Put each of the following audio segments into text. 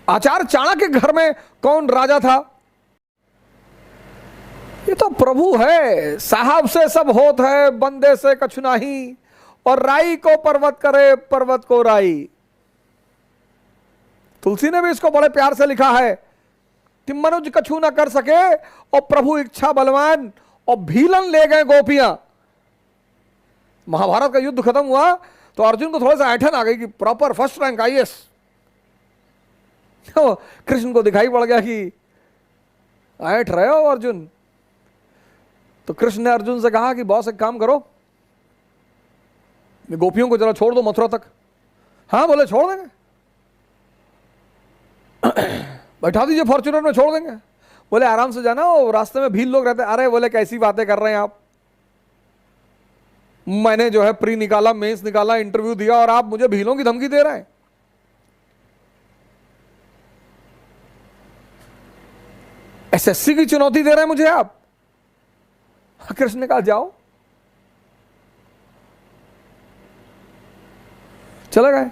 आचार्य चाणक्य के घर में कौन राजा था? ये तो प्रभु है। साहब से सब होत है, बंदे से कछु नहीं, और राई को पर्वत करे, पर्वत को राई। तुलसी ने भी इसको बड़े प्यार से लिखा है कि मनुज कछु ना कर सके और प्रभु इच्छा बलवान, और भीलन ले गए गोपियां। महाभारत का युद्ध खत्म हुआ तो अर्जुन को थोड़ा सा ऐठन आ गई कि proper first rank IAS. Krishna को दिखाई पड़ गया कि ऐठ रहे हो अर्जुन। तो कृष्ण ने अर्जुन से कहा कि बॉस एक काम करो, गोपियों को जरा छोड़ दो मथुरा तक। हाँ बोले छोड़ देंगे, बैठा दीजिए फॉर्च्यूनर में, छोड़ देंगे। बोले आराम से जाना, वो रास्ते में भीड़ लोग रहते। अरे बोले कैसी बातें कर रहे हैं आप, मैंने जो है प्री निकाला, मेंस निकाला, इंटरव्यू दिया, और आप मुझे भीलों की धमकी दे रहे हैं। एसएससी की चुनौती दे रहे हैं मुझे आप। कृष्ण ने कहा जाओ, चले गए।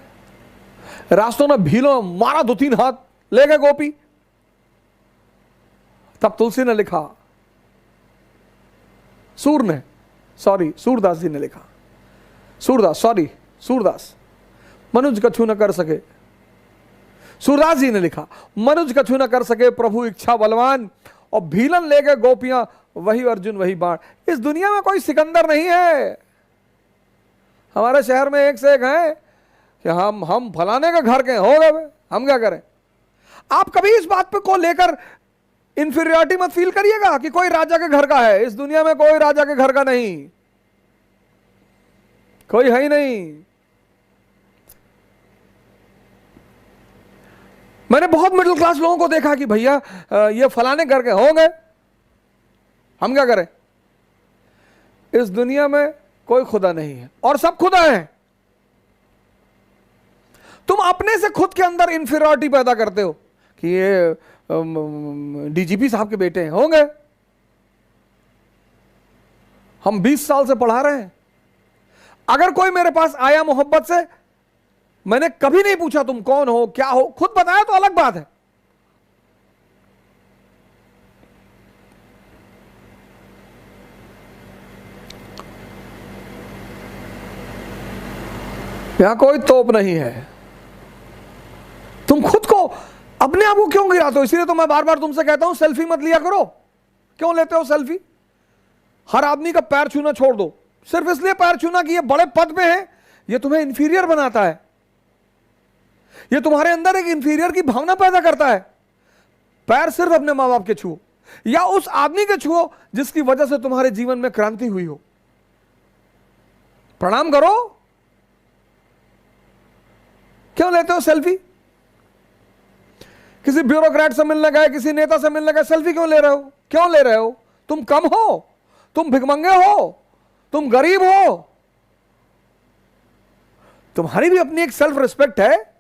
रास्तों में भीलों मारा, 2-3 हाथ ले गए गोपी। तब तुलसी ने लिखा, सूरदास जी ने लिखा, सूरदास, मनुज कछु न कर सके। सूरदास जी ने लिखा, मनुज कछु न कर सके, प्रभु इच्छा बलवान, और भीलन ले गए गोपियां, वही अर्जुन वही बाण। इस दुनिया में कोई सिकंदर नहीं है। हमारे शहर में एक से एक है कि हम फलाने के घर के हो गए, हम क्या करें। आप कभी इस बात पे को लेकर इंफीरियरिटी मत फील करिएगा कि कोई राजा के घर का है। इस दुनिया में कोई राजा के घर का नहीं, कोई है ही नहीं। मैंने बहुत मिडिल क्लास लोगों को देखा कि भैया ये फलाने घर के होंगे, हम क्या करें। इस दुनिया में कोई खुदा नहीं है और सब खुदा है। तुम अपने से खुद के अंदर इंफीरियरिटी पैदा करते हो कि ये डीजीपी साहब के बेटे हैं, होंगे। हम 20 साल से पढ़ा रहे हैं। अगर कोई मेरे पास आया मोहब्बत से, मैंने कभी नहीं पूछा तुम कौन हो, क्या हो, खुद बताया तो अलग बात है। यहां कोई तोप नहीं है। तुम खुद को, अपने आप को क्यों गिराते हो? इसलिए तो मैं बार बार तुमसे कहता हूं सेल्फी मत लिया करो। क्यों लेते हो सेल्फी? हर आदमी का पैर छूना छोड़ दो, सिर्फ इसलिए पैर छूना कि ये बड़े पद पे है। ये तुम्हें इंफीरियर बनाता है, ये तुम्हारे अंदर एक इंफीरियर की भावना पैदा करता है। पैर सिर्फ अपने मां बाप के छुओ या उस आदमी के छुओ जिसकी वजह से तुम्हारे जीवन में क्रांति हुई हो। प्रणाम करो। क्यों लेते हो सेल्फी? किसी ब्यूरोक्रेट से मिलने गए, किसी नेता से मिलने गए, सेल्फी क्यों ले रहे हो? क्यों ले रहे हो? तुम कम हो, तुम भिखमंगे हो, तुम गरीब हो, तुम्हारी भी अपनी एक सेल्फ रिस्पेक्ट है।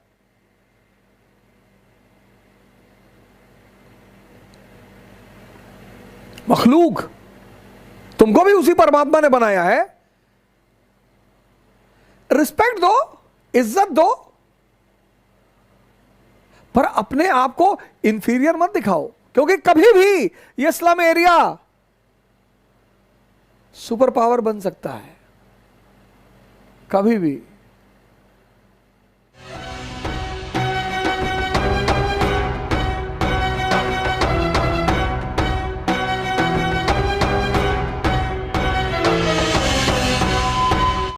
मखलूक, तुमको भी उसी परमात्मा ने बनाया है। रिस्पेक्ट दो, इज्जत दो, पर अपने आप को इंफीरियर मत दिखाओ। क्योंकि कभी भी ये स्लम एरिया सुपर पावर बन सकता है, कभी भी।